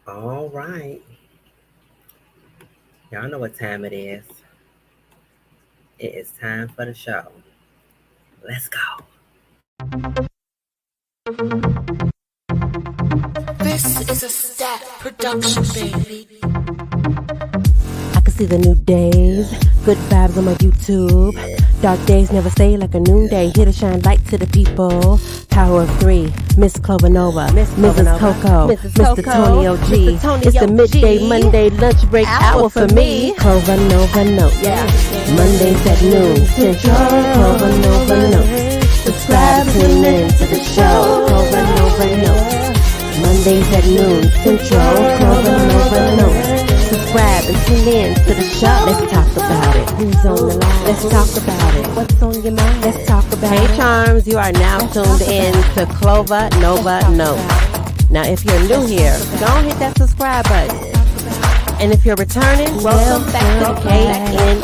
All right. Y'all know what time it is. It is time for the show. Let's go. This is a stat production, baby. I can see the new days, good vibes on my YouTube. Dark days never stay like a noonday. Here to shine light to the people. Power of three, Miss Clover Nova, Mrs. Coco, Mr. Tony OG. It's the midday Monday lunch break hour for me. Clover Nova note, yeah. Mondays at noon, Central. Clover Nova note. Subscribe, tune in to the show. Clover Nova note. Mondays at noon, Central. Clover Nova note. Subscribe and tune in to the show. Let's talk about it. Who's on the line? Let's talk about it. What's on your mind? Let's talk about it. Hey Charms, you are now tuned in to Clover Nova Note. Now if you're new here, don't hit that subscribe button. And if you're returning, welcome back to KNN.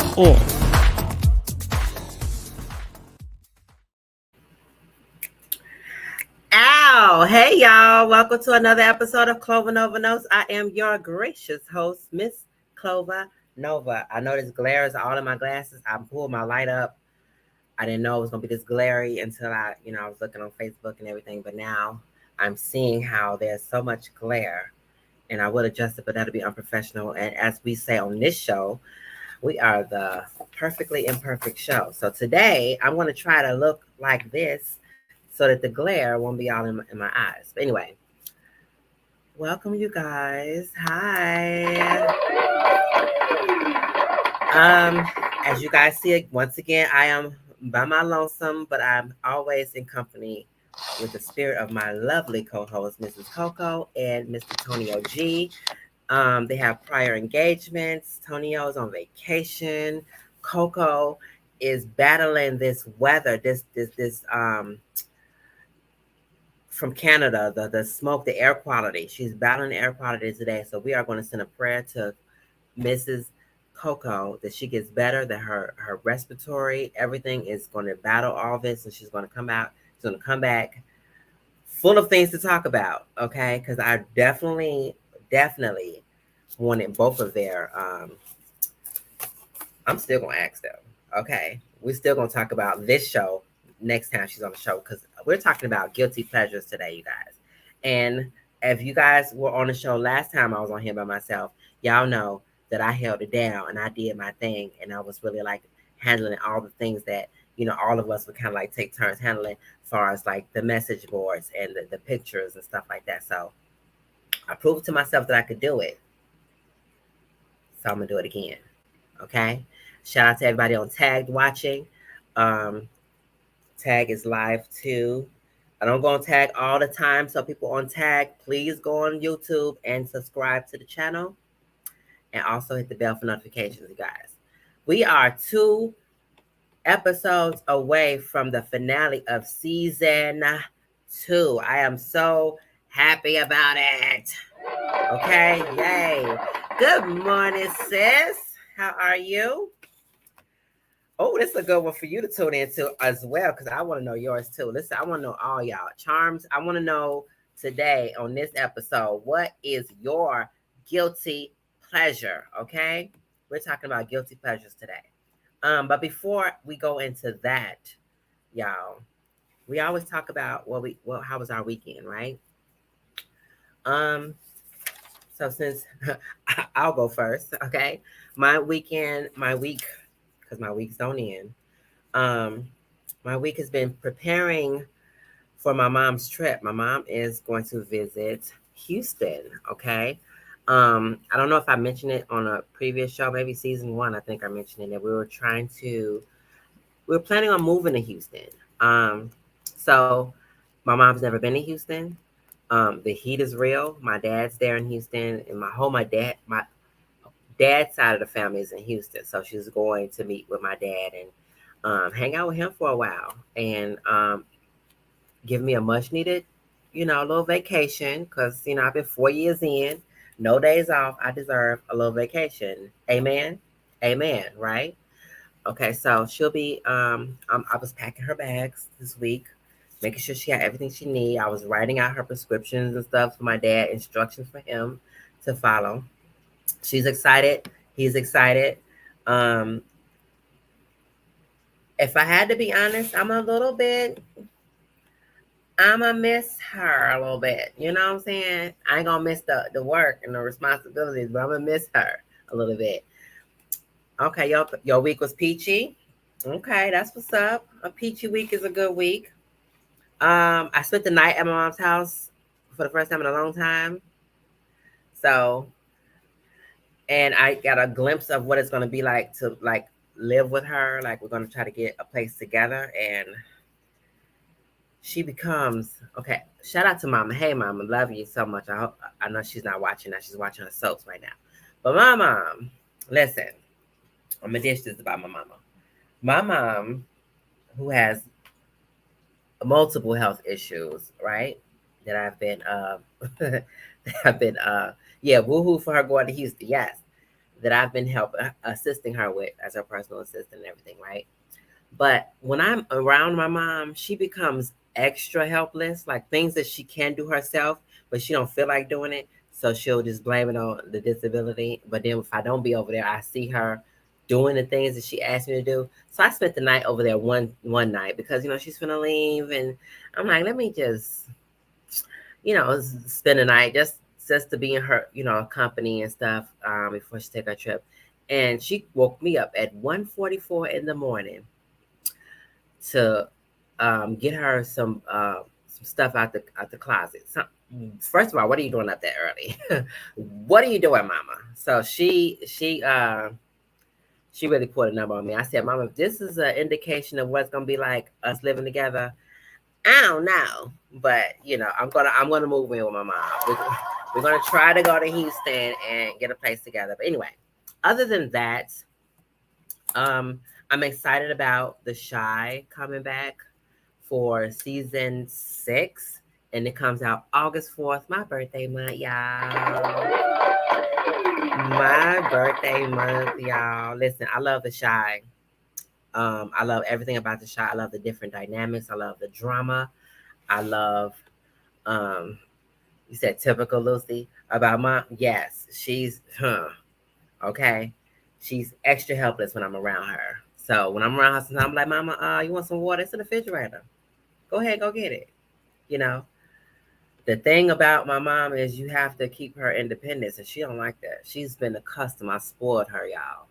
Ow! Hey y'all, welcome to another episode of Clover Nova Notes. I am your gracious host, Miss Clover Nova. I know this glare is all in my glasses. I pulled my light up. I didn't know it was gonna be this glary until I was looking on Facebook and everything, but now I'm seeing how there's so much glare. And I would adjust it, but that'll be unprofessional. And as we say on this show, we are the perfectly imperfect show. So today I'm gonna try to look like this so that the glare won't be all in my eyes. But anyway, welcome you guys. Hi. As you guys see, once again, I am by my lonesome, but I'm always in company with the spirit of my lovely co-host, Mrs. Coco and Mr. Tony OG. They have prior engagements. Tonio's on vacation. Coco is battling this weather, this from Canada, the smoke, the air quality. She's battling the air quality today. So we are going to send a prayer to Mrs. Coco that she gets better, that her respiratory, everything is going to battle all this, and she's going to come out. She's going to come back full of things to talk about. Okay, because I definitely wanted both of their. I'm still going to ask them. Okay, we're still going to talk about this show next time she's on the show, because we're talking about guilty pleasures today, you guys. And if you guys were on the show last time I was on here by myself, y'all know that I held it down and I did my thing, and I was really like handling all the things that all of us would kind of like take turns handling, as far as like the message boards and the pictures and stuff like that. So I proved to myself that I could do it, so I'm gonna do it again. Okay, shout out to everybody on Tagged watching. Tag is live too. I don't go on Tag all the time, so people on Tag, please go on YouTube and subscribe to the channel, and also hit the bell for notifications, you guys. We are 2 episodes away from the finale of season 2. I am so happy about it. Okay, yay. Good morning, sis. How are you? Oh, this is a good one for you to tune into as well, because I want to know yours too. Listen, I want to know all y'all. Charms, I want to know today on this episode, what is your guilty pleasure? Okay? We're talking about guilty pleasures today. But before we go into that, y'all, we always talk about how was our weekend, right? So since I'll go first, okay? My week, because my weeks don't end. My week has been preparing for my mom's trip. My mom is going to visit Houston, okay? I don't know if I mentioned it on a previous show, maybe season 1. I think I mentioned it, that we were planning on moving to Houston. So my mom's never been to Houston. The heat is real. My dad's there in Houston, and my dad's side of the family is in Houston. So she's going to meet with my dad and hang out with him for a while, and give me a much needed, little vacation, because I've been 4 years in, no days off. I deserve a little vacation. Amen. Amen. Right. Okay. So she'll be. I was packing her bags this week, making sure she had everything she needs. I was writing out her prescriptions and stuff for my dad, instructions for him to follow. She's excited. He's excited. Um, if I had to be honest, I'ma miss her a little bit. You know what I'm saying? I ain't gonna miss the work and the responsibilities, but I'm gonna miss her a little bit. Okay, your week was peachy. Okay, that's what's up. A peachy week is a good week. I spent the night at my mom's house for the first time in a long time. So, and I got a glimpse of what it's gonna be like to like live with her. Like we're gonna try to get a place together, and she becomes okay. Shout out to Mama. Hey, Mama, love you so much. I know she's not watching now. She's watching her soaps right now. But my mom, listen, I'm gonna dish this about my mama. My mom, who has multiple health issues, right? That I've been, that I've been, yeah, woohoo for her going to Houston. Yes, that I've been assisting her with as her personal assistant and everything, right? But when I'm around my mom, she becomes extra helpless, like things that she can do herself, but she don't feel like doing it. So she'll just blame it on the disability. But then if I don't be over there, I see her doing the things that she asked me to do. So I spent the night over there one night because she's gonna leave, and I'm like, let me just spend the night just to be in her company and stuff before she take her trip. And she woke me up at 1:44 in the morning to get her some stuff out the closet. First of all, what are you doing up that early? What are you doing, Mama? So she really put a number on me. I said, Mama, if this is an indication of what's gonna be like us living together, I don't know, but I'm gonna move in with my mom. We're gonna try to go to Houston and get a place together. But anyway, other than that, I'm excited about The Shy coming back for season 6, and it comes out August 4th, my birthday month, y'all. My birthday month, y'all. Listen, I love The Shy. I love everything about The Shy. I love the different dynamics. I love the drama. I love, um, you said typical Lucy about mom. Yes, she's, okay. She's extra helpless when I'm around her. So when I'm around her, sometimes I'm like, Mama, you want some water? It's in the refrigerator. Go ahead, go get it. You know, the thing about my mom is you have to keep her independence, and she don't like that. She's been accustomed. I spoiled her, y'all.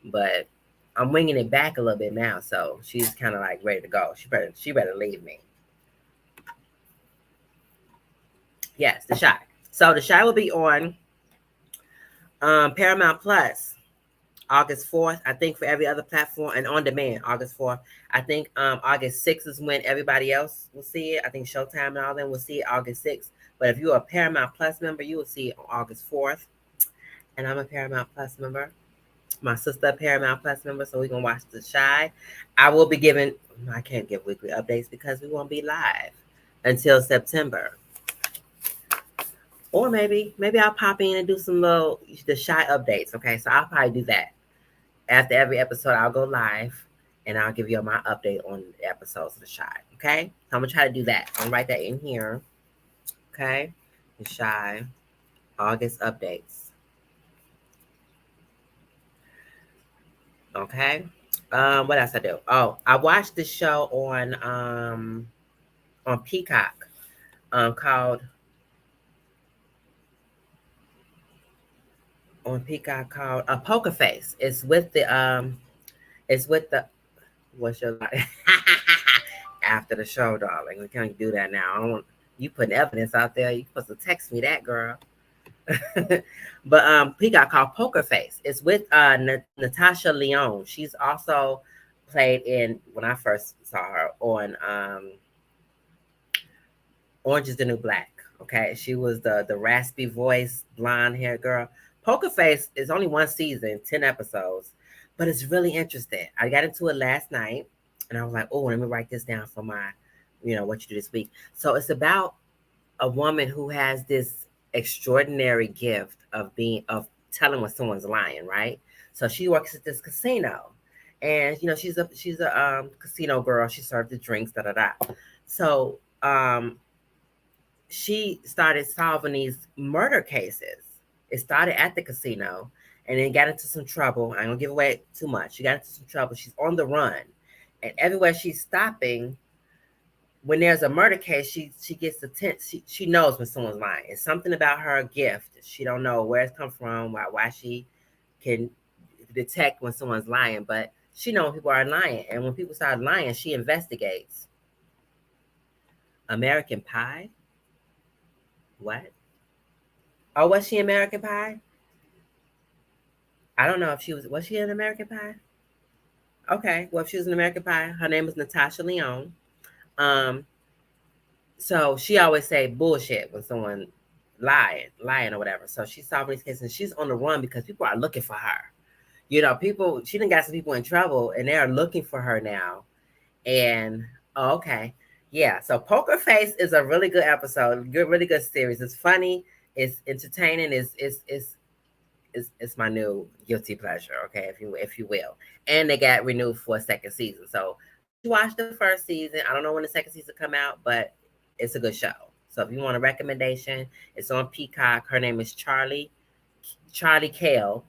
But I'm winging it back a little bit now, so she's kind of like ready to go. She better leave me. Yes, The Shy. So The Shy will be on Paramount Plus August 4th. I think for every other platform and on demand August 4th. I think August 6th is when everybody else will see it. I think Showtime and all them will see it August 6th. But if you're a Paramount Plus member, you will see it on August 4th. And I'm a Paramount Plus member. My sister a Paramount Plus member, so we're gonna watch The Shy. I will be giving I can't give weekly updates because we won't be live until September. Or maybe I'll pop in and do some little The Shy updates. Okay, so I'll probably do that. After every episode, I'll go live and I'll give you my update on the episodes of The Shy. Okay? So I'm going to try to do that. I'm going to write that in here. Okay? The Shy August updates. Okay? What else I do? Oh, I watched this show on Peacock called Poker Face. It's with the what's your life after the show, darling. We can't do that now. I don't want you putting evidence out there. You supposed to text me that, girl. But Peacock called Poker Face. It's with Natasha Lyonne. She's also played in when I first saw her on Orange is the New Black. Okay, she was the raspy voice, blonde hair girl. Poker Face is only one season, 10 episodes, but it's really interesting. I got into it last night, and I was like, oh, let me write this down for my, what you do this week. So it's about a woman who has this extraordinary gift of telling when someone's lying, right? So she works at this casino, and she's a casino girl. She served the drinks, da da da. So she started solving these murder cases, It started at the casino and then got into some trouble. I don't give away too much. She got into some trouble. She's on the run. And everywhere she's stopping, when there's a murder case, she gets the tense. She knows when someone's lying. It's something about her gift. She don't know where it's come from, why she can detect when someone's lying, but she knows people are lying. And when people start lying, she investigates. American Pie? What? Oh, was she American Pie? I don't know if was she in American Pie? Okay, well, if she was in American Pie, her name is Natasha Lyonne. Um, so she always say bullshit when someone lying or whatever. So she's solving these cases and she's on the run because people are looking for her. You know, people, she done got some people in trouble and they are looking for her now. And, oh, okay. Yeah, so Poker Face is a really good episode, really good series. It's funny, it's entertaining, it's my new guilty pleasure, okay, if you will. And they got renewed for a second season. So I just watched the first season. I don't know when the second season come out, but it's a good show. So if you want a recommendation, it's on Peacock. Her name is Charlie Kale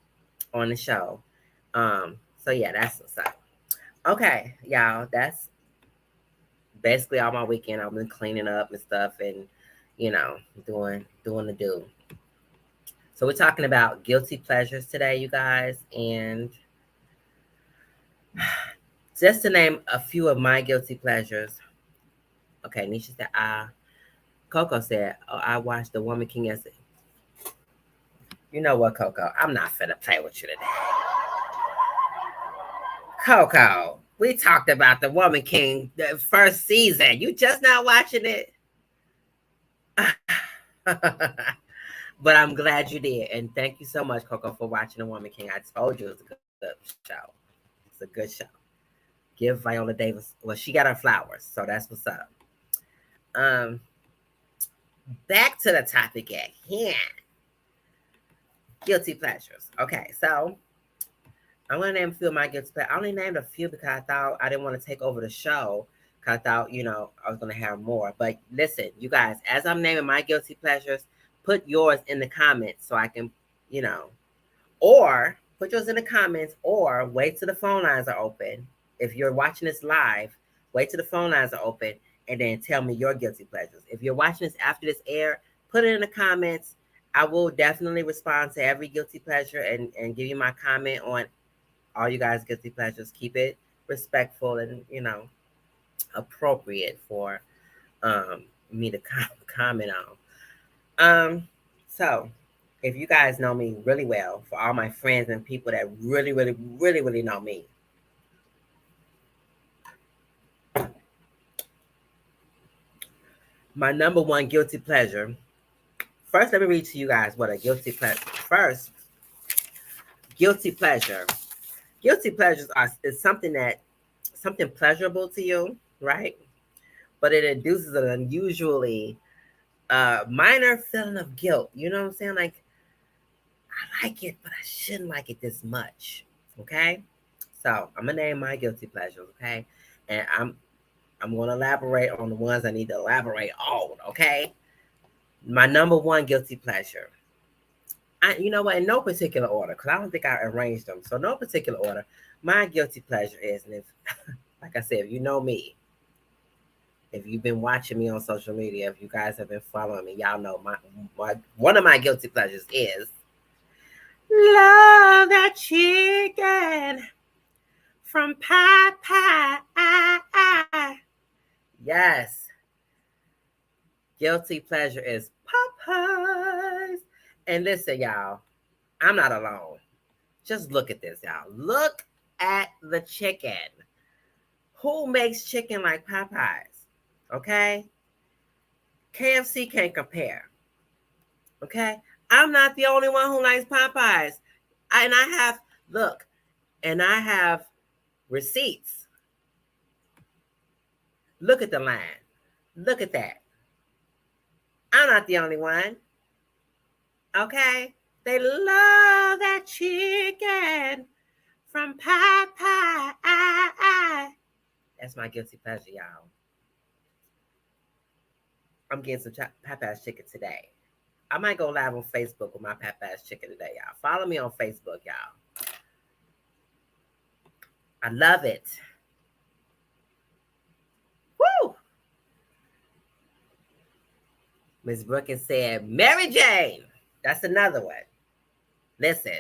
on the show. So yeah, that's what's up. Okay, y'all, that's basically all my weekend. I've been cleaning up and stuff and doing the do. So we're talking about guilty pleasures today, you guys, and just to name a few of my guilty pleasures. Okay, Nisha said, Coco said, oh, I watched The Woman King yesterday. You know what, Coco? I'm not finna play with you today. Coco, we talked about The Woman King the first season. You just not watching it? But I'm glad you did. And thank you so much, Coco, for watching The Woman King. I told you it was a good show. It's a good show. Give Viola Davis, well, she got her flowers, so that's what's up. Back to the topic at hand. Guilty pleasures. Okay, so I'm gonna name a few of my guilty pleasures. I only named a few because I thought I didn't want to take over the show. Cause I thought, I was gonna have more. But listen, you guys, as I'm naming my guilty pleasures, put yours in the comments so I can, or put yours in the comments, or wait till the phone lines are open. If you're watching this live, wait till the phone lines are open and then tell me your guilty pleasures. If you're watching this after this air, put it in the comments. I will definitely respond to every guilty pleasure and give you my comment on all you guys' guilty pleasures. Keep it respectful and, appropriate for me to comment on. So if you guys know me really well, for all my friends and people that really, really, really, really know me, my number one guilty pleasure. First, let me read to you guys what a guilty pleasure. First, guilty pleasure. Guilty pleasures is something pleasurable to you, right? But it induces an unusually minor feeling of guilt. You know what I'm saying? Like, I like it, but I shouldn't like it this much. Okay? So I'm gonna name my guilty pleasures, okay? And I'm gonna elaborate on the ones I need to elaborate on, okay? My number one guilty pleasure. You know what? In no particular order, because I don't think I arranged them. So no particular order. My guilty pleasure is, and if, like I said, if you know me, if you've been watching me on social media, if you guys have been following me, y'all know my one of my guilty pleasures is love that chicken from Popeye. Yes. Guilty pleasure is Popeyes. And listen, y'all, I'm not alone. Just look at this, y'all. Look at the chicken. Who makes chicken like Popeyes? Okay? KFC can't compare. Okay? I'm not the only one who likes Popeyes. And I have receipts. Look at the line. Look at that. I'm not the only one. Okay? They love that chicken from Popeye. That's my guilty pleasure, y'all. I'm getting some Popeye's chicken today. I might go live on Facebook with my Papa's chicken today, y'all. Follow me on Facebook, y'all. I love it. Woo! Miss Brookins said, Mary Jane. That's another one. Listen,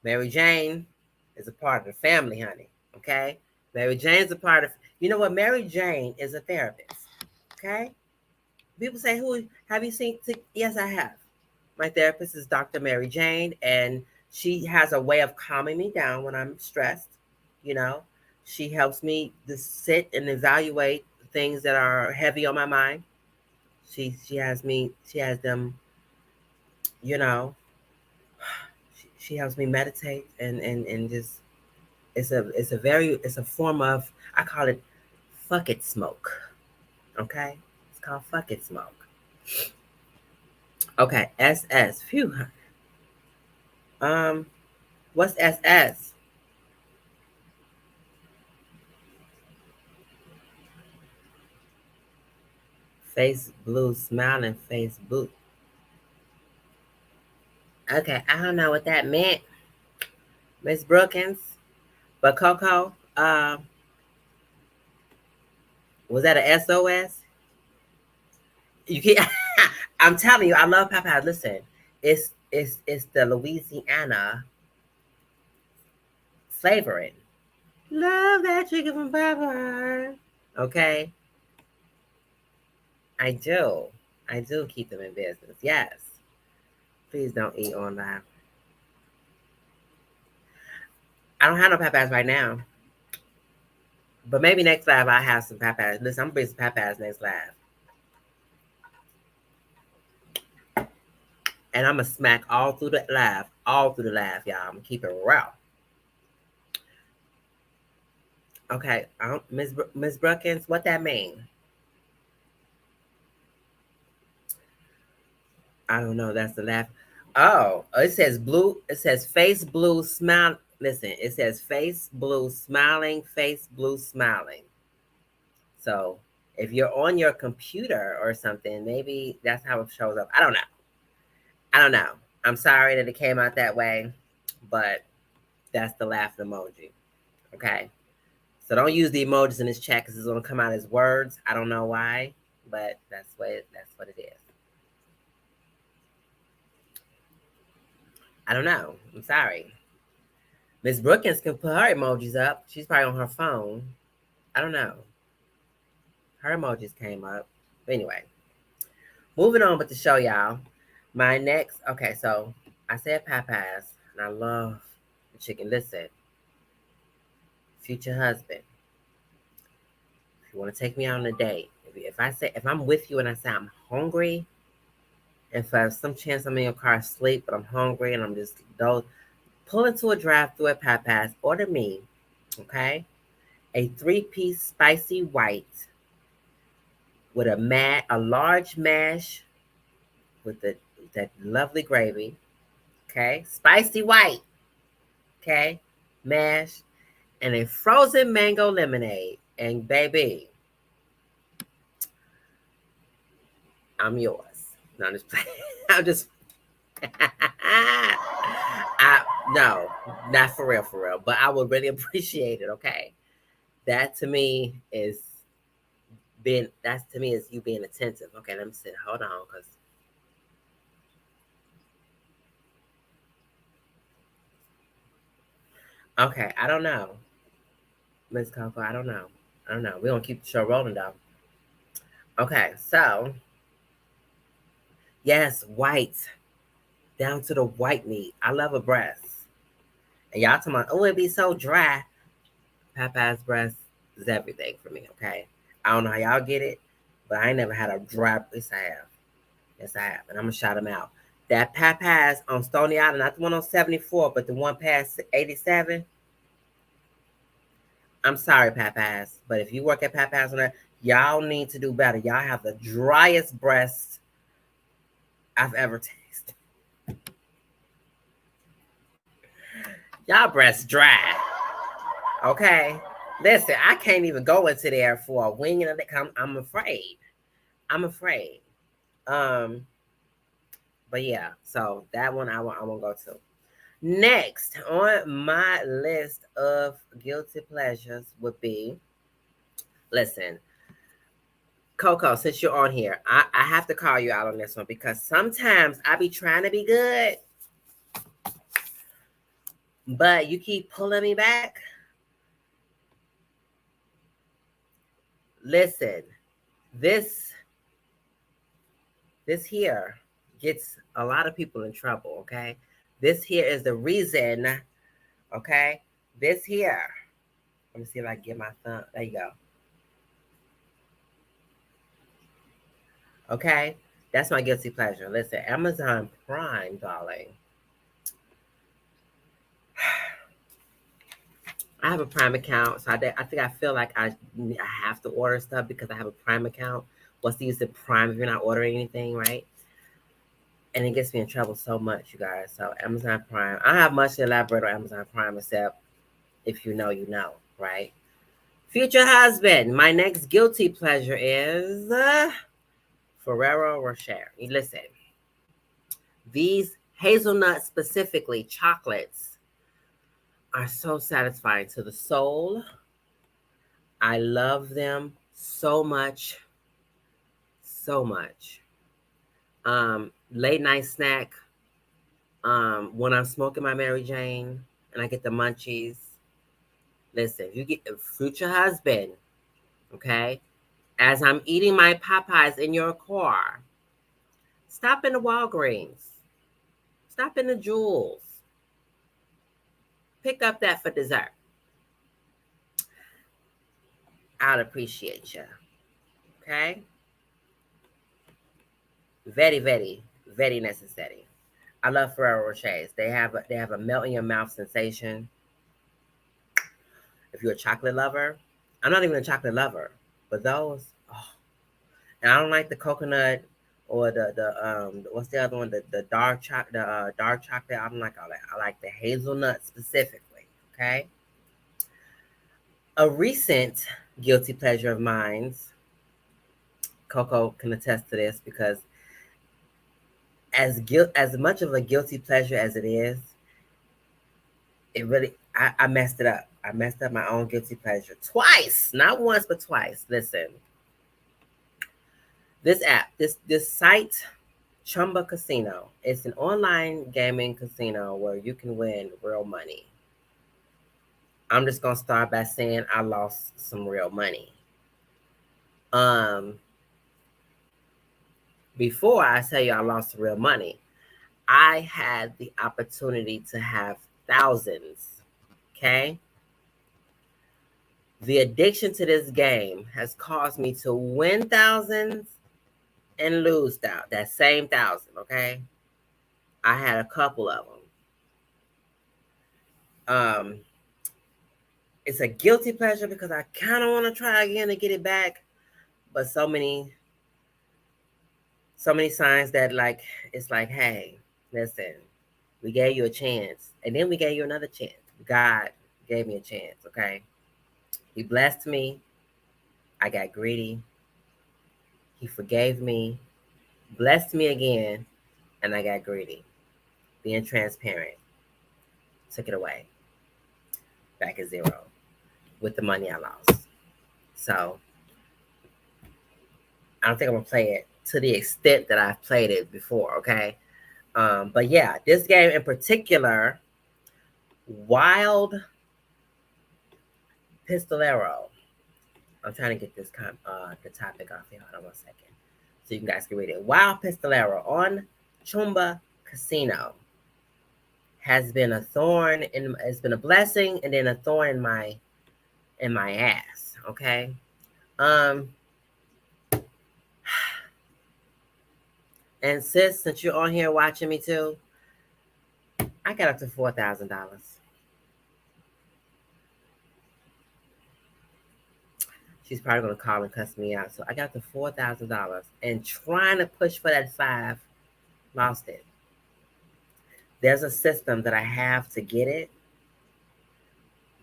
Mary Jane is a part of the family, honey. Okay? Mary Jane's a part of, you know what? Mary Jane is a therapist. Okay? People say, who have you seen? Yes, I have. My therapist is Dr. Mary Jane, and she has a way of calming me down when I'm stressed. You know, she helps me to sit and evaluate things that are heavy on my mind. She has them, you know, she helps me meditate and just it's a form of, I call it fuck it smoke. Okay? It's called fuck it smoke. Okay, SS. Phew. Um, what's SS? Face blue, smiling face blue. Okay, I don't know what that meant, Miss Brookins. But Coco, was that a SOS? You can't. I'm telling you, I love Popeyes. Listen, it's the Louisiana flavoring. Love that chicken from Popeyes. Okay, I do. I do keep them in business. Yes. Please don't eat online. I don't have no Popeyes right now. But maybe next live I'll have some Popeyes. Listen, I'm gonna bring some Popeyes next live. And I'm gonna smack all through the live. All through the live, y'all. I'm gonna keep it raw. Okay, Miss Brookins, what that mean? I don't know. That's the laugh. Oh, it says blue. It says face blue smile. Listen, it says face blue smiling, face blue smiling. So if you're on your computer or something, maybe that's how it shows up. I don't know. I don't know. I'm sorry that it came out that way, but that's the laughing emoji. Okay. So don't use the emojis in this chat because it's gonna come out as words. I don't know why, but that's what it is. I don't know. I'm sorry. Miss Brookins can put her emojis up. She's probably on her phone. I don't know. Her emojis came up. But anyway, moving on with the show, y'all. My next, okay, so I said Popeyes, and I love the chicken. Listen, future husband, if you want to take me out on a date, if I'm with you and I say I'm hungry, and for some chance I'm in your car asleep, but I'm hungry and I'm just pull into a drive-thru at Popeyes, order me, okay, a 3-piece spicy white with a large mash with that lovely gravy, okay, spicy white, okay, mash, and a frozen mango lemonade. And baby, I'm yours. No, I'm just playing. I'm just. No, not for real. But I would really appreciate it. Okay, that to me is you being attentive. Okay, let me sit. Hold on, cause. Okay, I don't know, Miss Coco. I don't know. We're gonna keep the show rolling though. Okay, so yes, white down to the white meat. I love a breast. And y'all talking about, oh, it'd be so dry. Popeye's breast is everything for me, okay? I don't know how y'all get it, but I ain't never had a dry. Yes, I have. Yes, I have. And I'm going to shout them out. That Popeye's on Stony Island, not the one on 74, but the one past 87. I'm sorry, Popeye's, but if you work at Popeye's on that, y'all need to do better. Y'all have the driest breasts I've ever tasted. Y'all breasts dry. Okay. Listen, I can't even go into there for a wing and I'm afraid. I'm afraid. But yeah, so that one I won't go to. Next on my list of guilty pleasures would be, listen, Coco, since you're on here, I have to call you out on this one because sometimes I be trying to be good, but you keep pulling me back. Listen, this this here gets a lot of people in trouble, okay? This here is the reason, okay? This here. Let me see if I can get my thumb. There you go. Okay? That's my guilty pleasure. Listen, Amazon Prime, darling. I have a Prime account, so I think I feel like I have to order stuff because I have a Prime account. What's the use of Prime if you're not ordering anything, right? And it gets me in trouble so much, you guys. So Amazon Prime. I don't have much to elaborate on Amazon Prime except if you know, you know, right? Future husband. My next guilty pleasure is Ferrero Rocher. Listen, these hazelnuts specifically, chocolates, are so satisfying to the soul. I love them so much, so much. Late night snack. When I'm smoking my Mary Jane and I get the munchies. Listen, you get a future husband, okay? As I'm eating my Popeyes in your car, stop in the Walgreens, stop in the Jewels, pick up that for dessert. I'd appreciate you, okay? Very, very, very necessary. I love Ferrero Rochers. They have a melt in your mouth sensation. If you're a chocolate lover, I'm not even a chocolate lover, but those, oh, and I don't like the coconut or the what's the other one? The dark chocolate. I don't like all that. I like the hazelnut specifically. Okay. A recent guilty pleasure of mine's, Coco can attest to this because as much of a guilty pleasure as it is, it really I messed it up. I messed up my own guilty pleasure twice, not once but twice. Listen, this app, this site, Chumba Casino. It's an online gaming casino where you can win real money. I'm just gonna start by saying I lost some real money. Um, Before I tell you I lost real money, I had the opportunity to have thousands. Okay. The addiction to this game has caused me to win thousands and lose that same thousand. Okay. I had a couple of them. Um, it's a guilty pleasure because I kind of want to try again to get it back, but so many signs that like it's like, hey, listen, we gave you a chance, and then we gave you another chance. God gave me a chance. Okay, He blessed me. I got greedy. He forgave me, blessed me again, and I got greedy. Being transparent, took it away, back at zero with the money I lost. So I don't think I'm gonna play it to the extent that I've played it before. Okay, but yeah, this game in particular, Wild Pistolero. I'm trying to get this the topic off here. Hold on 1 second, so you guys can read it. Wild Pistolero on Chumba Casino has been a thorn in. It's been a blessing and then a thorn in my ass. Okay. Um. And sis, since you're on here watching me too, I got up to $4,000. She's probably gonna call and cuss me out. So I got to $4,000 and trying to push for that 5, lost it. There's a system that I have to get it,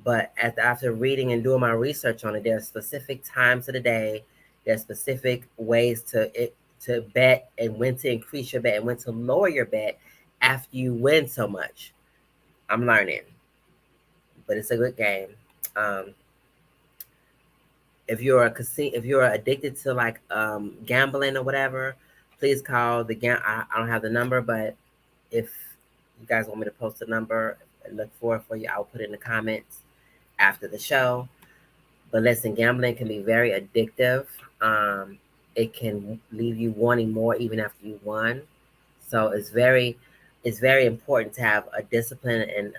but after reading and doing my research on it, there's specific times of the day, there's specific ways to bet and when to increase your bet and when to lower your bet after you win so much. I'm learning, but it's a good game. Um, if you're addicted to like gambling or whatever, please call the I don't have the number, but if you guys want me to post the number and look for you, I'll put it in the comments after the show. But listen, gambling can be very addictive. It can leave you wanting more even after you won. So it's very important to have a discipline and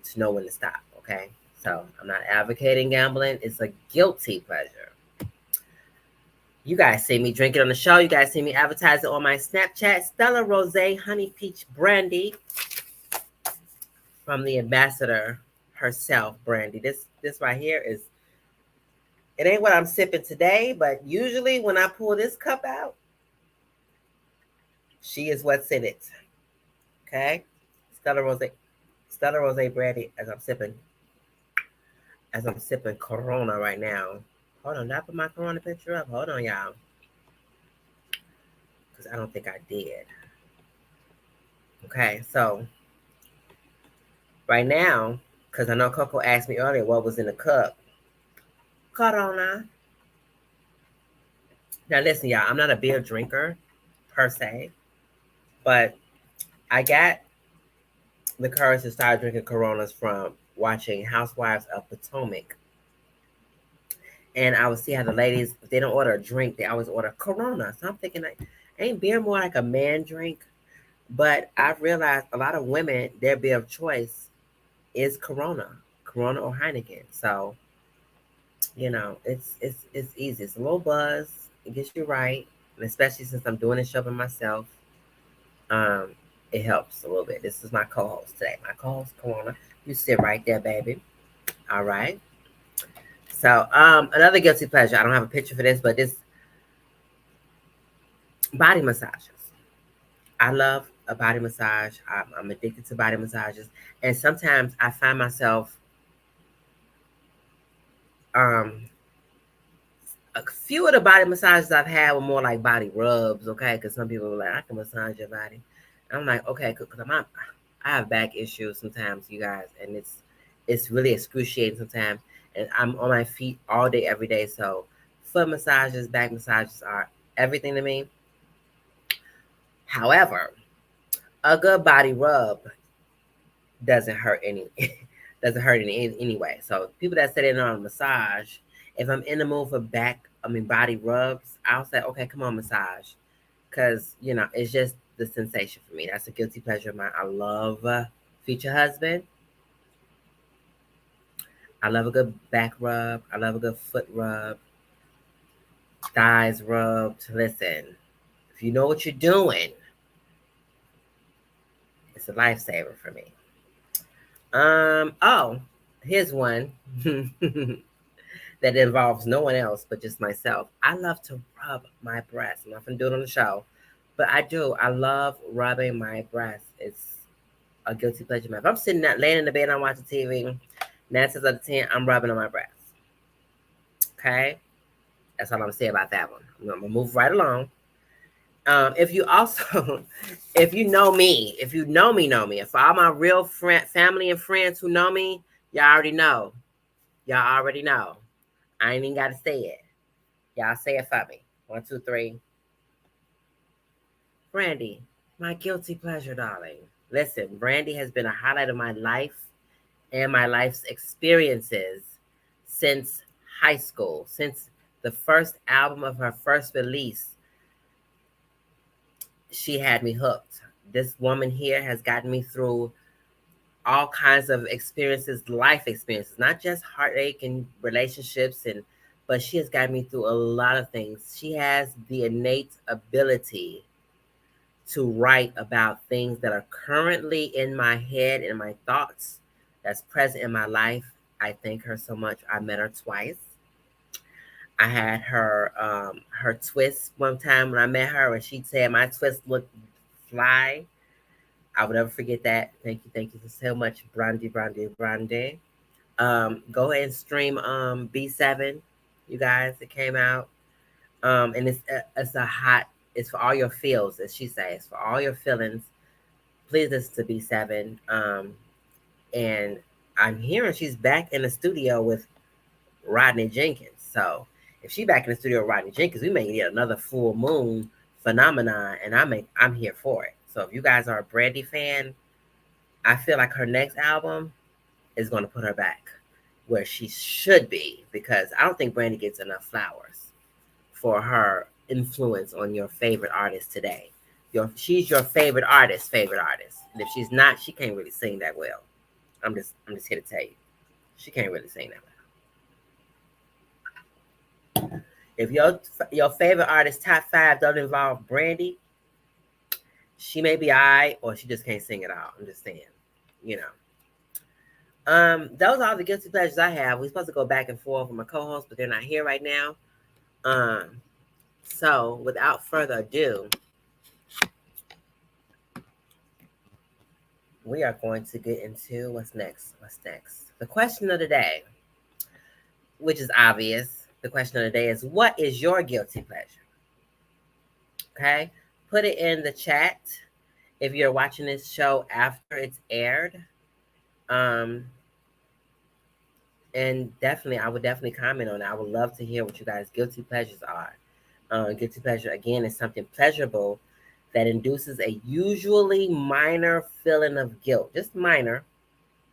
to know when to stop. Okay, so I'm not advocating gambling. It's a guilty pleasure. You guys see me drinking on the show. You guys see me advertising on my Snapchat. Stella Rose Honey Peach Brandy from the ambassador herself, Brandy. This right here is, it ain't what I'm sipping today, but usually when I pull this cup out, she is what's in it. Okay? Stella Rose Brandy as I'm sipping Corona right now. Hold on, did I put my Corona picture up? Hold on, y'all. Because I don't think I did. Okay, so right now, because I know Coco asked me earlier what was in the cup. Corona. Now listen, y'all, I'm not a beer drinker per se, but I got the courage to start drinking Coronas from watching Housewives of Potomac. And I would see how the ladies, if they don't order a drink, they always order Corona. So I'm thinking, like, ain't beer more like a man drink? But I've realized a lot of women, their beer of choice is Corona or Heineken. So, it's easy. It's a little buzz. It gets you right. And especially since I'm doing this show by myself, um, it helps a little bit. This is my co-host today. My co-host, Corona. You sit right there, baby. All right. So, another guilty pleasure. I don't have a picture for this, but this body massages. I love a body massage. I'm addicted to body massages, and sometimes I find myself, um, a few of the body massages I've had were more like body rubs. Okay, because some people are like, I can massage your body. I'm like, okay, because I have back issues sometimes, you guys, and it's really excruciating sometimes. And I'm on my feet all day, every day. So foot massages, back massages are everything to me. However, a good body rub doesn't hurt any doesn't hurt any anyway. So people that sit in on a massage, if I'm in the mood for body rubs, I'll say, okay, come on, massage, because it's just the sensation for me. That's a guilty pleasure of mine. I love future husband. I love a good back rub. I love a good foot rub. Thighs rubbed. Listen, if you know what you're doing, it's a lifesaver for me. Oh, here's one that involves no one else but just myself. I love to rub my breasts. I'm not gonna do it on the show, but I do. I love rubbing my breasts. It's a guilty pleasure. If I'm sitting there laying in the bed, I'm watching TV, 9 times out of 10, I'm rubbing on my breasts. Okay, that's all I'm gonna say about that one. I'm gonna move right along. If you also, if you know me, know me. If all my real family and friends who know me, y'all already know. Y'all already know. I ain't even got to say it. Y'all say it for me. 1, 2, 3. Brandy, my guilty pleasure, darling. Listen, Brandy has been a highlight of my life and my life's experiences since high school, since the first album of her first release. She had me hooked. This woman here has gotten me through all kinds of experiences, life experiences, not just heartache and relationships, but she has gotten me through a lot of things. She has the innate ability to write about things that are currently in my head and my thoughts that's present in my life. I thank her so much. I met her twice. I had her twist one time when I met her, and she said my twist looked fly. I would never forget that. Thank you so much, Brandy. Go ahead and stream B7, you guys. It came out, and it's it's for all your feels, as she says, for all your feelings. Please listen to B7. And I'm hearing she's back in the studio with Rodney Jenkins. So if she's back in the studio with Rodney Jenkins, we may get another full moon phenomenon, and I'm here for it. So if you guys are a Brandy fan, I feel like her next album is going to put her back where she should be, because I don't think Brandy gets enough flowers for her influence on your favorite artist today. She's your favorite artist. And if she's not, she can't really sing that well. I'm just here to tell you, she can't really sing that well. If your favorite artist top 5 doesn't involve Brandy, she may be alright, or she just can't sing at all. I'm just saying, you know. Those are all the guilty pleasures I have. We're supposed to go back and forth with my co-hosts, but they're not here right now. So without further ado, we are going to get into what's next. The question of the day, which is obvious. The question of the day is, what is your guilty pleasure? Okay, put it in the chat if you're watching this show after it's aired. And definitely, I would definitely comment on it. I would love to hear what you guys' guilty pleasures are. Guilty pleasure, again, is something pleasurable that induces a usually minor feeling of guilt. Just minor.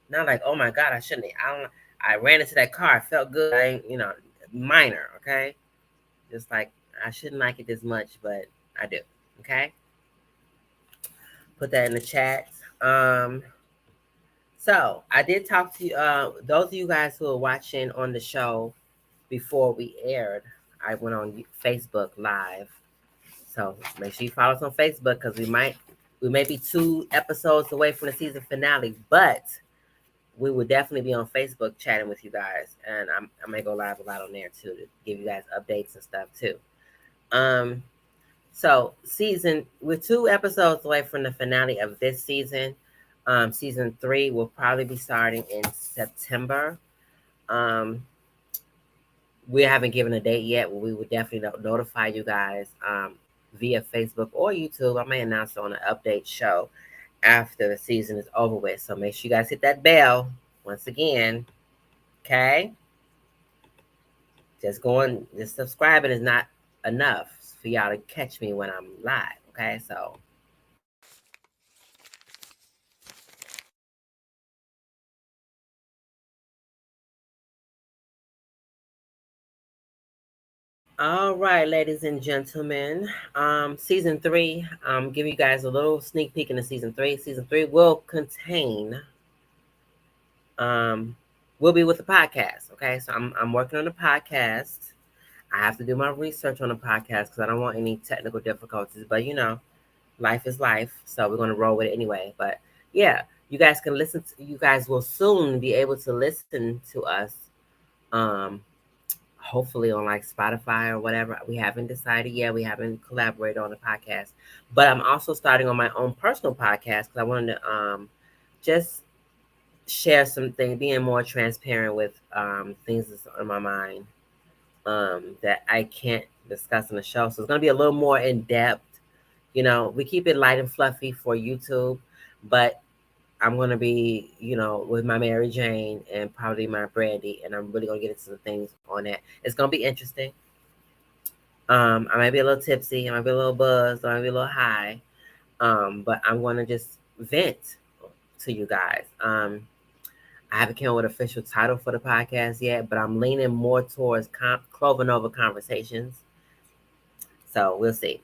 Not like, oh my God, I shouldn't. I ran into that car. I felt good. Minor, okay? Just like, I shouldn't like it this much, but I do, okay? Put that in the chat. So I did talk to those of you guys who are watching on the show before we aired. I went on Facebook Live. So make sure you follow us on Facebook, because we may be 2 episodes away from the season finale, but we will definitely be on Facebook chatting with you guys. And I may go live a lot on there too, to give you guys updates and stuff too. So we're 2 episodes away from the finale of this season. Season 3 will probably be starting in September. We haven't given a date yet. We will definitely notify you guys via Facebook or YouTube. I may announce it on an update show after the season is over with. So make sure you guys hit that bell once again. Okay? Just subscribing is not enough for y'all to catch me when I'm live. Okay? So all right, ladies and gentlemen. Season 3, I'm giving you guys a little sneak peek into season 3. Season 3 will contain, will be with the podcast. Okay, so I'm working on the podcast. I have to do my research on the podcast because I don't want any technical difficulties. But life is life, so we're gonna roll with it anyway. But yeah, you guys can listen. You guys will soon be able to listen to us. Hopefully on like Spotify or whatever. We haven't decided yet. We haven't collaborated on the podcast, but I'm also starting on my own personal podcast because I wanted to just share some things, being more transparent with things that's on my mind that I can't discuss on the show. So it's going to be a little more in depth. We keep it light and fluffy for YouTube, but I'm going to be, with my Mary Jane and probably my Brandy, and I'm really going to get into some things on that. It's going to be interesting. I might be a little tipsy. I might be a little buzzed. I might be a little high. But I'm going to just vent to you guys. I haven't come up with an official title for the podcast yet, but I'm leaning more towards Clover Nova Conversations. So we'll see.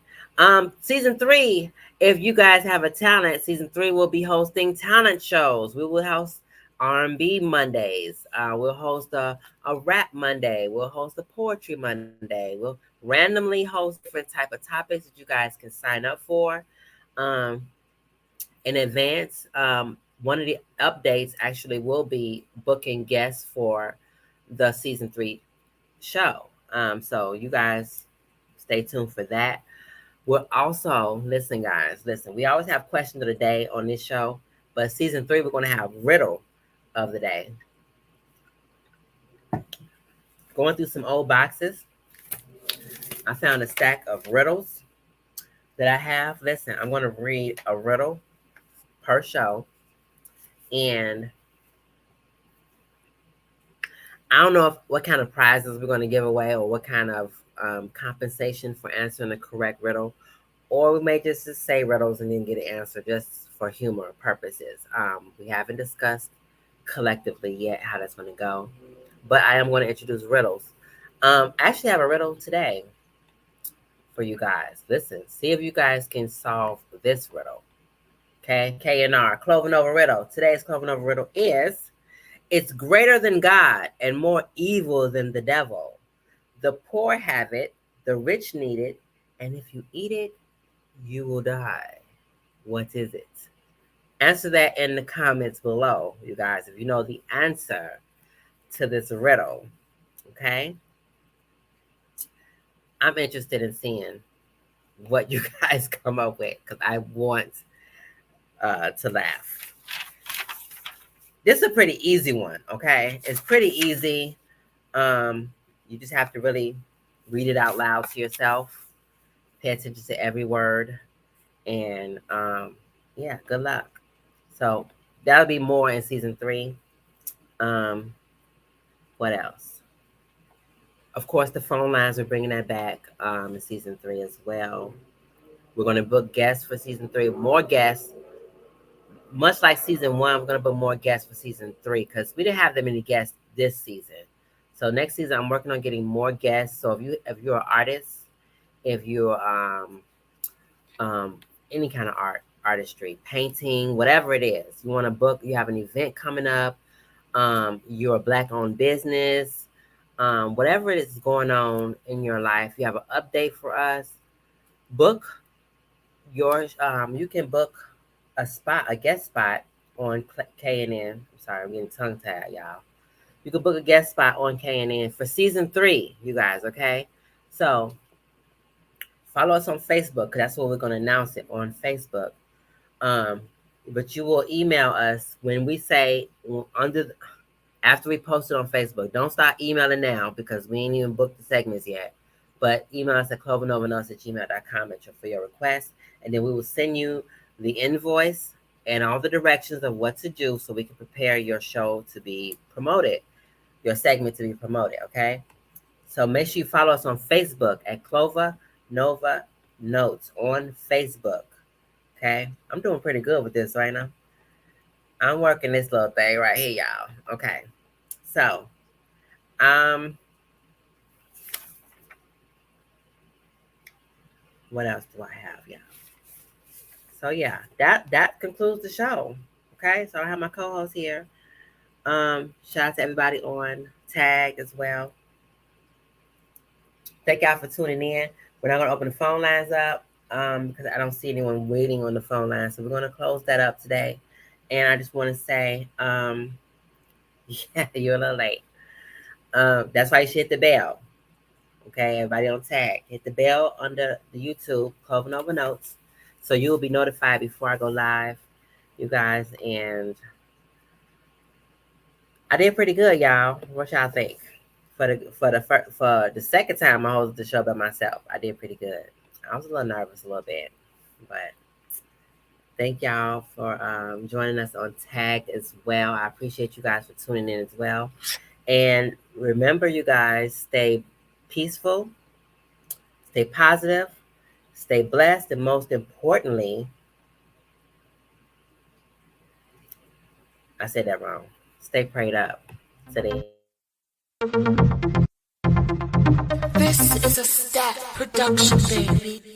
Season 3, if you guys have a talent, season 3 will be hosting talent shows. We will host R&B Mondays. We'll host a rap Monday. We'll host a poetry Monday. We'll randomly host different type of topics that you guys can sign up for in advance. One of the updates actually will be booking guests for the season 3 show. So you guys stay tuned for that. We're also, listen, we always have question of the day on this show, but season 3, we're going to have riddle of the day. Going through some old boxes, I found a stack of riddles. that I have. Listen, I'm going to read a riddle per show. And I don't know what kind of prizes we're going to give away or what kind of compensation for answering the correct riddle. Or we may just say riddles and then get an answer just for humor purposes. We haven't discussed collectively yet how that's going to go. But I am going to introduce riddles. I actually have a riddle today for you guys. Listen, see if you guys can solve this riddle. Okay, K&R, Cloven Over Riddle. Today's Cloven Over Riddle is, it's greater than God and more evil than the devil. The poor have it, the rich need it, and if you eat it, you will die. What is it? Answer that in the comments below, you guys, if you know the answer to this riddle. Okay? I'm interested in seeing what you guys come up with because I want to laugh. This is a pretty easy one, okay? It's pretty easy. You just have to really read it out loud to yourself. Pay attention to every word. And yeah, good luck. So that'll be more in season 3. What else? Of course, the phone lines, we're bringing that back in season 3 as well. We're going to book guests for season 3, more guests. Much like season 1, we're going to book more guests for season 3 because we didn't have that many guests this season. So next season, I'm working on getting more guests. So if you're an artist, if you're any kind of artistry, painting, whatever it is, you want to book, you have an event coming up, you're a Black-owned business, whatever it is going on in your life, you have an update for us, book your, you can book a guest spot on KNN. I'm sorry, I'm getting tongue-tied, y'all. You can book a guest spot on KNN for season 3, you guys, okay? So follow us on Facebook, because that's where we're going to announce it, on Facebook. But you will email us when we say after we post it on Facebook. Don't start emailing now because we ain't even booked the segments yet. But email us at clovenovanotes@gmail.com for your request. And then we will send you the invoice and all the directions of what to do so we can prepare your show to be promoted, your segment to be promoted, okay? So make sure you follow us on Facebook at Clover Nova Notes on Facebook, okay? I'm doing pretty good with this right now. I'm working this little thing right here, y'all. Okay. So, what else do I have, y'all? So yeah, that concludes the show. Okay, so I have my co-host here. Shout out to everybody on Tag as well. Thank y'all for tuning in. We're not gonna open the phone lines up because I don't see anyone waiting on the phone line. So we're gonna close that up today. And I just want to say, yeah, you're a little late. That's why you should hit the bell. Okay, everybody on Tag, hit the bell under the YouTube, Cloven Over Notes, so you will be notified before I go live, you guys. And I did pretty good, y'all. What y'all think? For the second time I hosted the show by myself, I did pretty good. I was a little nervous, a little bit, but thank y'all for joining us on Tag as well. I appreciate you guys for tuning in as well. And remember, you guys, stay peaceful, stay positive, stay blessed, and most importantly, I said that wrong. Stay prayed up. This is a stat production, baby.